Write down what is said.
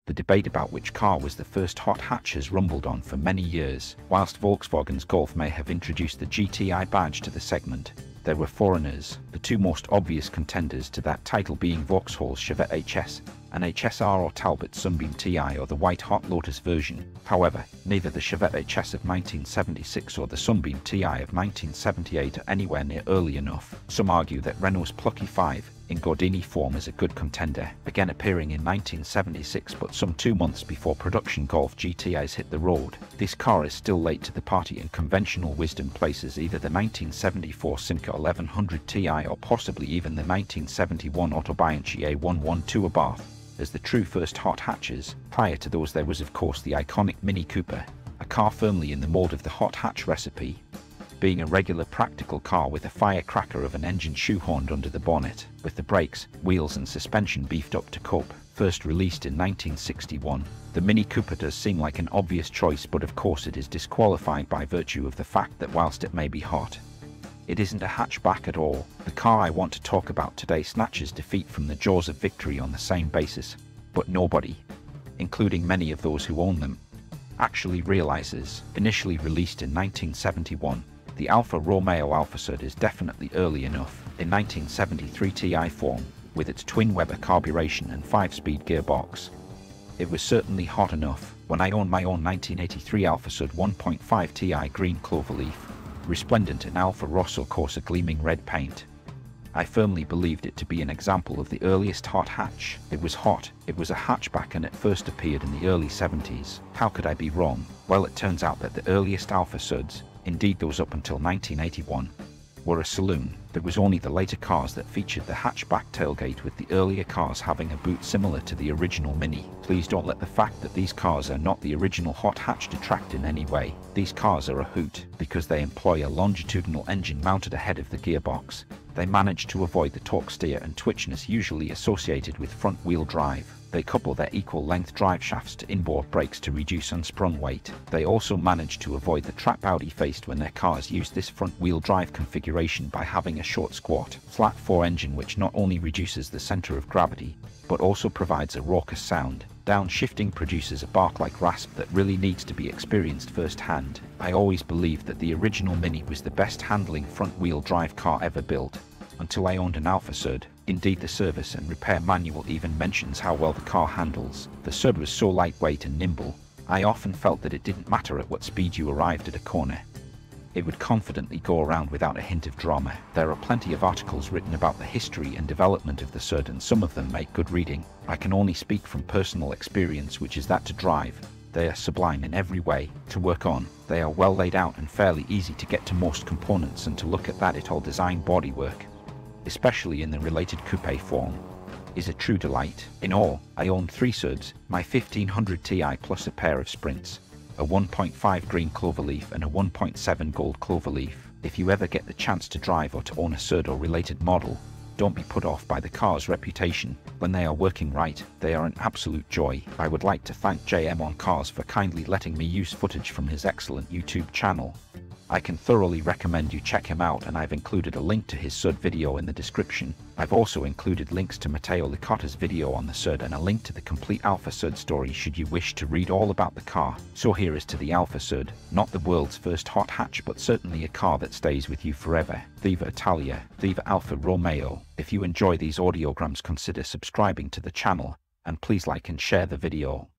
The debate about which car was the first hot hatch has rumbled on for many years. Whilst Volkswagen's Golf may have introduced the GTI badge to the segment, there were foreigners, the two most obvious contenders to that title being Vauxhall's Chevette HS, an HSR, or Talbot Sunbeam TI, or the White Hot Lotus version. However, neither the Chevette HS of 1976 or the Sunbeam TI of 1978 are anywhere near early enough. Some argue that Renault's Plucky 5, in Gordini form, is a good contender, again appearing in 1976 but some 2 months before production Golf GTIs hit the road. This car is still late to the party, and conventional wisdom places either the 1974 Simca 1100 Ti or possibly even the 1971 Autobianchi A112 Abarth as the true first hot hatches. Prior to those there was of course the iconic Mini Cooper, a car firmly in the mold of the hot hatch recipe, being a regular practical car with a firecracker of an engine shoehorned under the bonnet, with the brakes, wheels and suspension beefed up to cope. First released in 1961, the Mini Cooper does seem like an obvious choice, but of course it is disqualified by virtue of the fact that whilst it may be hot, it isn't a hatchback at all. The car I want to talk about today snatches defeat from the jaws of victory on the same basis, but nobody, including many of those who own them, actually realizes. Initially released in 1971, the Alfa Romeo Alphasud is definitely early enough. In 1973 Ti form, with its twin Weber carburation and 5-speed gearbox, it was certainly hot enough. When I owned my own 1983 Alphasud 1.5 Ti green cloverleaf, resplendent in Alfa Rosso Corsa gleaming red paint, I firmly believed it to be an example of the earliest hot hatch. It was hot, it was a hatchback, and it first appeared in the early 70s. How could I be wrong? Well, it turns out that the earliest Alphasuds, indeed those up until 1981, were a saloon. There was only the later cars that featured the hatchback tailgate, with the earlier cars having a boot similar to the original Mini. Please don't let the fact that these cars are not the original hot hatch detract in any way. These cars are a hoot because they employ a longitudinal engine mounted ahead of the gearbox. They manage to avoid the torque steer and twitchiness usually associated with front-wheel drive. They couple their equal-length drive shafts to inboard brakes to reduce unsprung weight. They also manage to avoid the trap Audi faced when their cars use this front-wheel drive configuration by having a short squat, flat-4 engine which not only reduces the center of gravity, but also provides a raucous sound. Downshifting produces a bark-like rasp that really needs to be experienced firsthand. I always believed that the original Mini was the best handling front-wheel drive car ever built, until I owned an Alphasud. Indeed, the service and repair manual even mentions how well the car handles. The Sud was so lightweight and nimble, I often felt that it didn't matter at what speed you arrived at a corner. It would confidently go around without a hint of drama. There are plenty of articles written about the history and development of the Sud, and some of them make good reading. I can only speak from personal experience, which is that to drive, they are sublime in every way. To work on, they are well laid out and fairly easy to get to most components, and to look at that, it all design bodywork, especially in the related coupe form, is a true delight. In all, I own 3 Suds, my 1500 Ti plus a pair of Sprints, a 1.5 green cloverleaf and a 1.7 gold cloverleaf. If you ever get the chance to drive or to own a Sud or related model, don't be put off by the car's reputation. When they are working right, they are an absolute joy. I would like to thank JM on Cars for kindly letting me use footage from his excellent YouTube channel. I can thoroughly recommend you check him out, and I've included a link to his Sud video in the description. I've also included links to Matteo Licotta's video on the Sud and a link to the complete Alphasud story should you wish to read all about the car. So here is to the Alphasud, not the world's first hot hatch, but certainly a car that stays with you forever. Viva Italia, Viva Alfa Romeo. If you enjoy these audiograms, consider subscribing to the channel, and please like and share the video.